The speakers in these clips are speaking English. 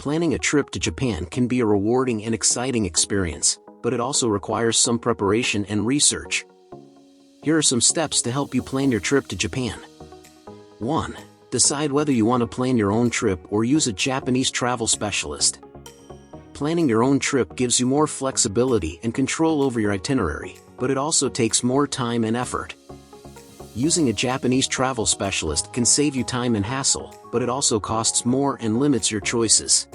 Planning a trip to Japan can be a rewarding and exciting experience, but it also requires some preparation and research. Here are some steps to help you plan your trip to Japan. 1. Decide whether you want to plan your own trip or use a Japanese travel specialist. Planning your own trip gives you more flexibility and control over your itinerary, but it also takes more time and effort. Using a Japanese travel specialist can save you time and hassle, but it also costs more and limits your choices.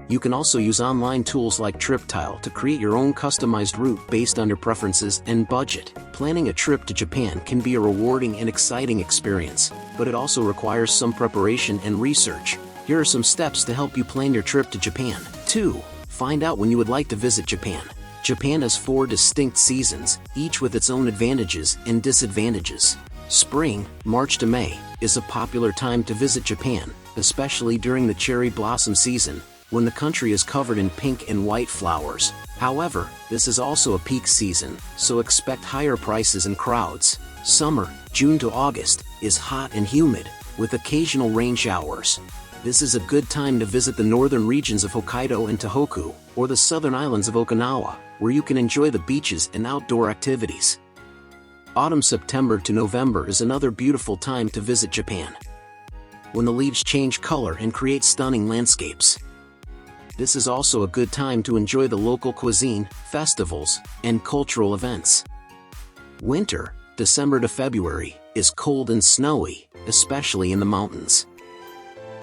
You can also use online tools like TripTile to create your own customized route based on your preferences and budget. Planning a trip to Japan can be a rewarding and exciting experience, but it also requires some preparation and research. Here are some steps to help you plan your trip to Japan. 2. Find out when you would like to visit Japan. Japan has 4 distinct seasons, each with its own advantages and disadvantages. Spring, March to May, is a popular time to visit Japan, especially during the cherry blossom season, when the country is covered in pink and white flowers. However, this is also a peak season, so expect higher prices and crowds. Summer, June to August, is hot and humid, with occasional rain showers. This is a good time to visit the northern regions of Hokkaido and Tohoku, or the southern islands of Okinawa, where you can enjoy the beaches and outdoor activities. Autumn, September to November, is another beautiful time to visit Japan, when the leaves change color and create stunning landscapes. This is also a good time to enjoy the local cuisine, festivals, and cultural events. Winter, December to February, is cold and snowy, especially in the mountains.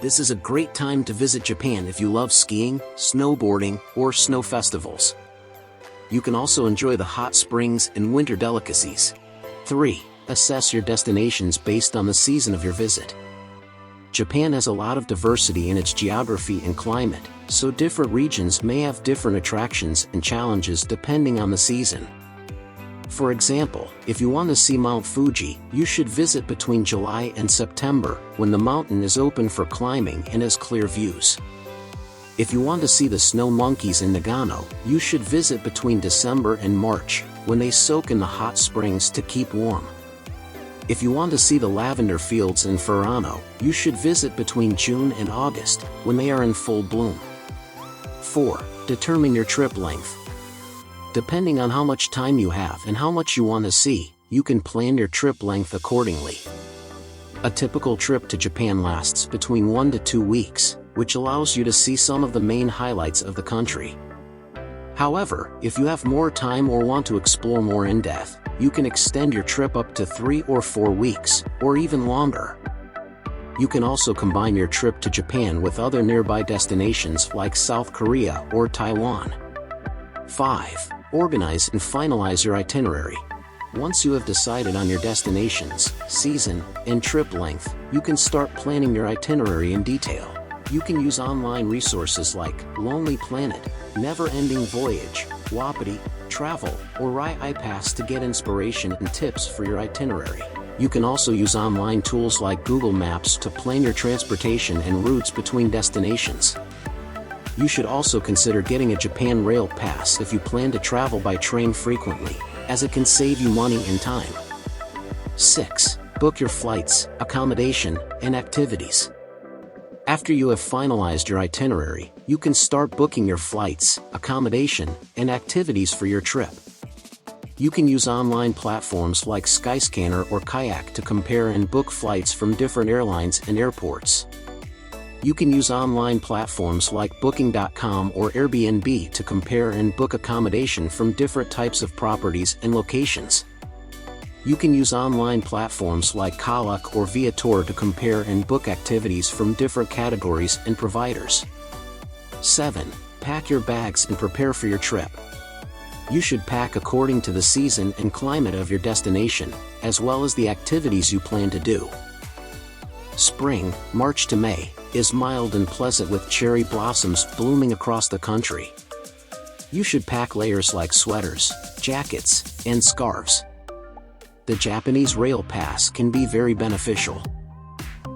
This is a great time to visit Japan if you love skiing, snowboarding, or snow festivals. You can also enjoy the hot springs and winter delicacies. 3. Assess your destinations based on the season of your visit. Japan has a lot of diversity in its geography and climate, so different regions may have different attractions and challenges depending on the season. For example, if you want to see Mount Fuji, you should visit between July and September, when the mountain is open for climbing and has clear views. If you want to see the snow monkeys in Nagano, you should visit between December and March, when they soak in the hot springs to keep warm. If you want to see the lavender fields in Furano, you should visit between June and August, when they are in full bloom. 4. Determine your trip length. Depending on how much time you have and how much you want to see, you can plan your trip length accordingly. A typical trip to Japan lasts between 1 to 2 weeks, which allows you to see some of the main highlights of the country. However, if you have more time or want to explore more in depth, you can extend your trip up to 3 or 4 weeks, or even longer. You can also combine your trip to Japan with other nearby destinations like South Korea or Taiwan. 5. Organize and finalize your itinerary. Once you have decided on your destinations, season, and trip length, you can start planning your itinerary in detail. You can use online resources like Lonely Planet, Never Ending Voyage, Wapiti, Travel, or iPass to get inspiration and tips for your itinerary. You can also use online tools like Google Maps to plan your transportation and routes between destinations. You should also consider getting a Japan Rail Pass if you plan to travel by train frequently, as it can save you money and time. 6. Book your flights, accommodation, and activities. After you have finalized your itinerary, you can start booking your flights, accommodation, and activities for your trip. You can use online platforms like Skyscanner or Kayak to compare and book flights from different airlines and airports. You can use online platforms like Booking.com or Airbnb to compare and book accommodation from different types of properties and locations. You can use online platforms like Kalak or Viator to compare and book activities from different categories and providers. 7. Pack your bags and prepare for your trip. You should pack according to the season and climate of your destination, as well as the activities you plan to do. Spring, March to May, is mild and pleasant with cherry blossoms blooming across the country. You should pack layers like sweaters, jackets, and scarves. The Japanese Rail Pass can be very beneficial.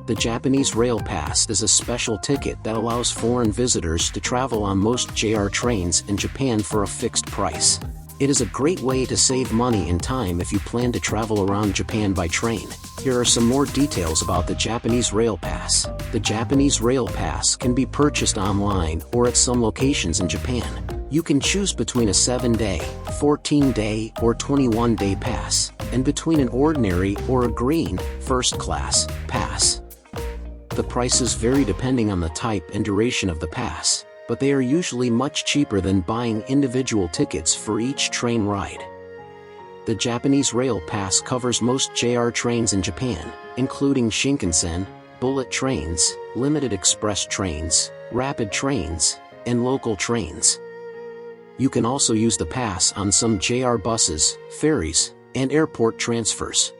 The Japanese Rail Pass is a special ticket that allows foreign visitors to travel on most JR trains in Japan for a fixed price. It is a great way to save money and time if you plan to travel around Japan by train. Here here are some more details about the Japanese Rail Pass. The Japanese Rail Pass can be purchased online or at some locations in Japan. You can choose between a 7-day, 14-day, or 21-day pass, and between an ordinary or a green, first-class, pass. The prices vary depending on the type and duration of the pass, but they are usually much cheaper than buying individual tickets for each train ride. The Japanese Rail Pass covers most JR trains in Japan, including Shinkansen, bullet trains, limited express trains, rapid trains, and local trains. You can also use the pass on some JR buses, ferries, and airport transfers.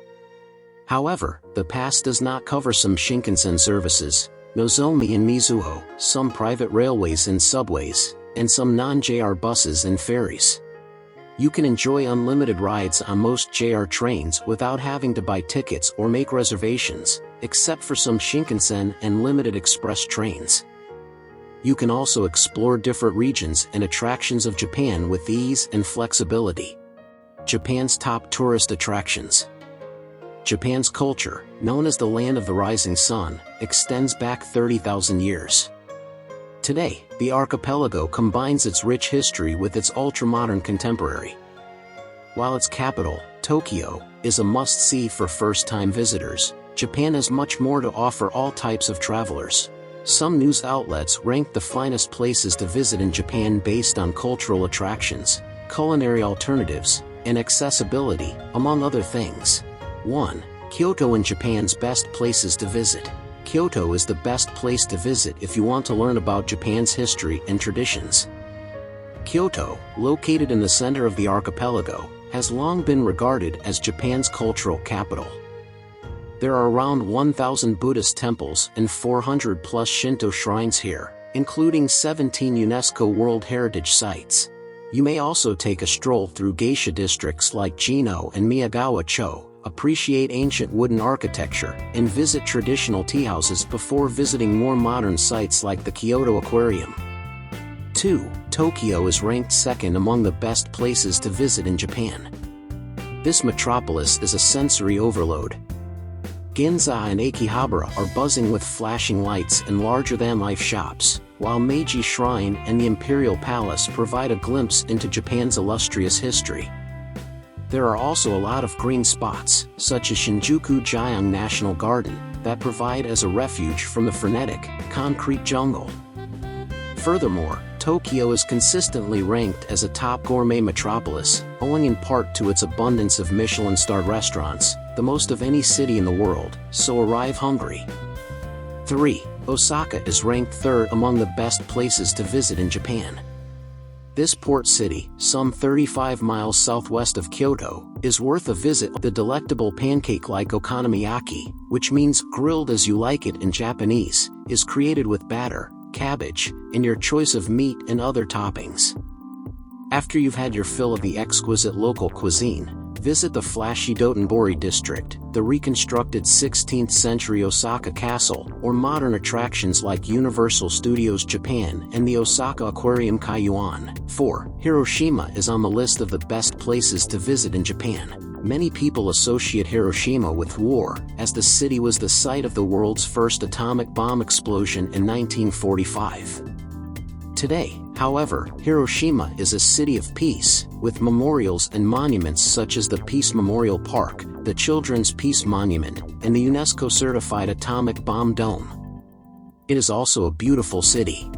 However, the pass does not cover some Shinkansen services, Nozomi and Mizuho, some private railways and subways, and some non-JR buses and ferries. You can enjoy unlimited rides on most JR trains without having to buy tickets or make reservations, except for some Shinkansen and limited express trains. You can also explore different regions and attractions of Japan with ease and flexibility. Japan's top tourist attractions. Japan's culture, known as the Land of the Rising Sun, extends back 30,000 years. Today, the archipelago combines its rich history with its ultramodern contemporary. While its capital, Tokyo, is a must-see for first-time visitors, Japan has much more to offer all types of travelers. Some news outlets rank the finest places to visit in Japan based on cultural attractions, culinary alternatives, and accessibility, among other things. 1. Kyoto in Japan's best places to visit. Kyoto is the best place to visit if you want to learn about Japan's history and traditions. Kyoto, located in the center of the archipelago, has long been regarded as Japan's cultural capital. There are around 1,000 Buddhist temples and 400+ Shinto shrines here, including 17 UNESCO World Heritage Sites. You may also take a stroll through geisha districts like Jino and Miyagawa-cho, appreciate ancient wooden architecture, and visit traditional tea houses before visiting more modern sites like the Kyoto Aquarium. 2. Tokyo is ranked second among the best places to visit in Japan. This metropolis is a sensory overload. Ginza and Akihabara are buzzing with flashing lights and larger-than-life shops, while Meiji Shrine and the Imperial Palace provide a glimpse into Japan's illustrious history. There are also a lot of green spots, such as Shinjuku Jiang National Garden, that provide as a refuge from the frenetic, concrete jungle. Furthermore, Tokyo is consistently ranked as a top gourmet metropolis, owing in part to its abundance of Michelin-starred restaurants, the most of any city in the world, so arrive hungry. 3. Osaka is ranked third among the best places to visit in Japan. This port city, some 35 miles southwest of Kyoto, is worth a visit. The delectable pancake-like okonomiyaki, which means grilled as you like it in Japanese, is created with batter, cabbage, and your choice of meat and other toppings. After you've had your fill of the exquisite local cuisine, visit the flashy Dotonbori district, the reconstructed 16th-century Osaka Castle, or modern attractions like Universal Studios Japan and the Osaka Aquarium Kaiyuan. 4. Hiroshima is on the list of the best places to visit in Japan. Many people associate Hiroshima with war, as the city was the site of the world's first atomic bomb explosion in 1945. Today, however, Hiroshima is a city of peace, with memorials and monuments such as the Peace Memorial Park, the Children's Peace Monument, and the UNESCO-certified Atomic Bomb Dome. It is also a beautiful city.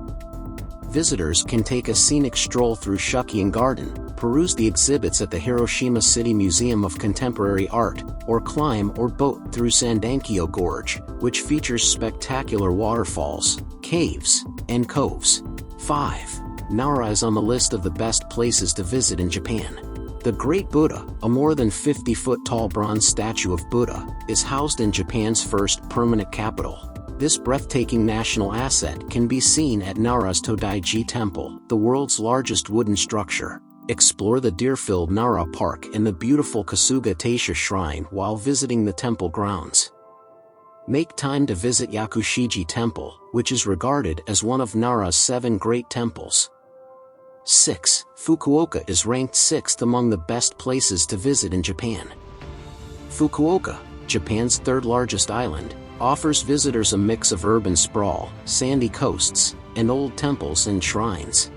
Visitors can take a scenic stroll through Shukian Garden, peruse the exhibits at the Hiroshima City Museum of Contemporary Art, or climb or boat through Sandankyo Gorge, which features spectacular waterfalls, caves, and coves. 5. Nara is on the list of the best places to visit in Japan. The Great Buddha, a more than 50-foot-tall bronze statue of Buddha, is housed in Japan's first permanent capital. This breathtaking national asset can be seen at Nara's Todaiji Temple, the world's largest wooden structure. Explore the deer-filled Nara Park and the beautiful Kasuga Taisha Shrine while visiting the temple grounds. Make time to visit Yakushiji Temple, which is regarded as one of Nara's 7 great temples. 6. Fukuoka is ranked 6th among the best places to visit in Japan. Fukuoka, Japan's third-largest island, offers visitors a mix of urban sprawl, sandy coasts, and old temples and shrines.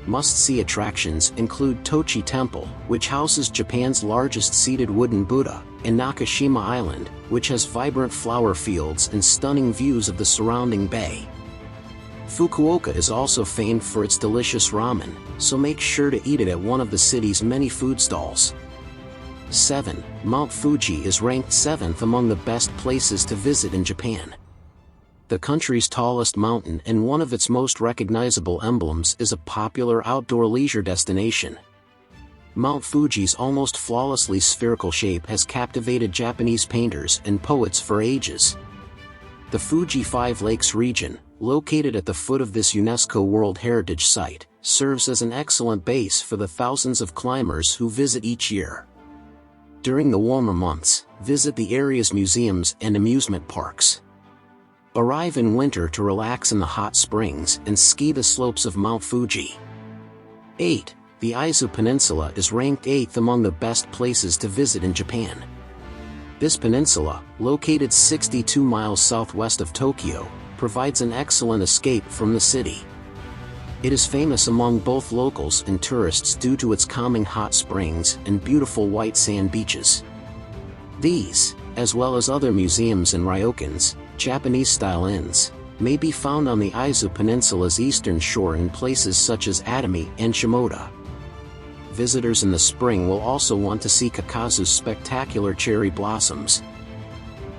Must-see attractions include Tochi Temple, which houses Japan's largest seated wooden Buddha, and Nakashima Island, which has vibrant flower fields and stunning views of the surrounding bay. Fukuoka is also famed for its delicious ramen, so make sure to eat it at one of the city's many food stalls. 7. Mount Fuji is ranked 7th among the best places to visit in Japan. The country's tallest mountain and one of its most recognizable emblems is a popular outdoor leisure destination. Mount Fuji's almost flawlessly spherical shape has captivated Japanese painters and poets for ages. The Fuji Five Lakes region, located at the foot of this UNESCO World Heritage Site, serves as an excellent base for the thousands of climbers who visit each year. During the warmer months, visit the area's museums and amusement parks. Arrive in winter to relax in the hot springs and ski the slopes of Mount Fuji. 8. The Izu Peninsula is ranked 8th among the best places to visit in Japan. This peninsula, located 62 miles southwest of Tokyo, provides an excellent escape from the city. It is famous among both locals and tourists due to its calming hot springs and beautiful white sand beaches. These, as well as other museums and ryokans, Japanese-style inns, may be found on the Izu Peninsula's eastern shore in places such as Atami and Shimoda. Visitors in the spring will also want to see Kakazu's spectacular cherry blossoms.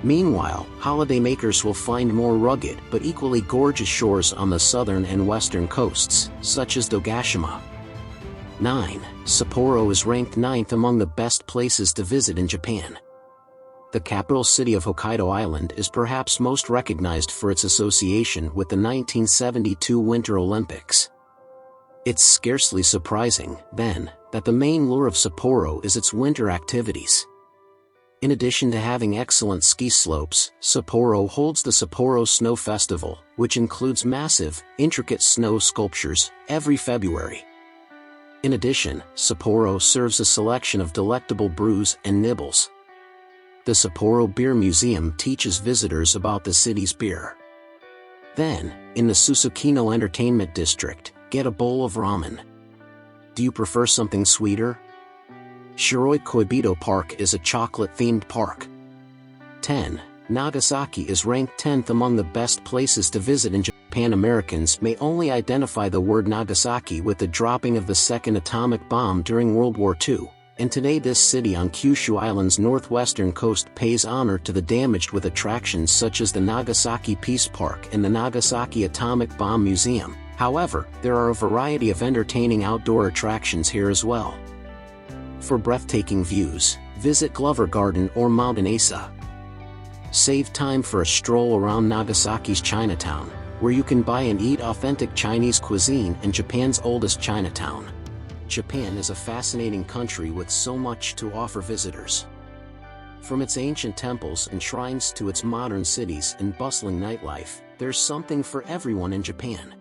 Meanwhile, holidaymakers will find more rugged but equally gorgeous shores on the southern and western coasts, such as Dogashima. 9. Sapporo is ranked 9th among the best places to visit in Japan. The capital city of Hokkaido Island is perhaps most recognized for its association with the 1972 Winter Olympics. It's scarcely surprising, then, that the main lure of Sapporo is its winter activities. In addition to having excellent ski slopes, Sapporo holds the Sapporo Snow Festival, which includes massive, intricate snow sculptures, every February. In addition, Sapporo serves a selection of delectable brews and nibbles. The Sapporo Beer Museum teaches visitors about the city's beer. Then, in the Susukino Entertainment District, get a bowl of ramen. Do you prefer something sweeter? Shiroi Koibito Park is a chocolate-themed park. 10. Nagasaki is ranked 10th among the best places to visit in Japan. Americans may only identify the word Nagasaki with the dropping of the second atomic bomb during World War II, and today this city on Kyushu Island's northwestern coast pays honor to the damaged with attractions such as the Nagasaki Peace Park and the Nagasaki Atomic Bomb Museum. However, there are a variety of entertaining outdoor attractions here as well. For breathtaking views, visit Glover Garden or Mount Asa. Save time for a stroll around Nagasaki's Chinatown, where you can buy and eat authentic Chinese cuisine in Japan's oldest Chinatown. Japan is a fascinating country with so much to offer visitors. From its ancient temples and shrines to its modern cities and bustling nightlife, there's something for everyone in Japan.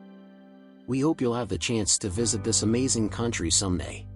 We hope you'll have the chance to visit this amazing country someday.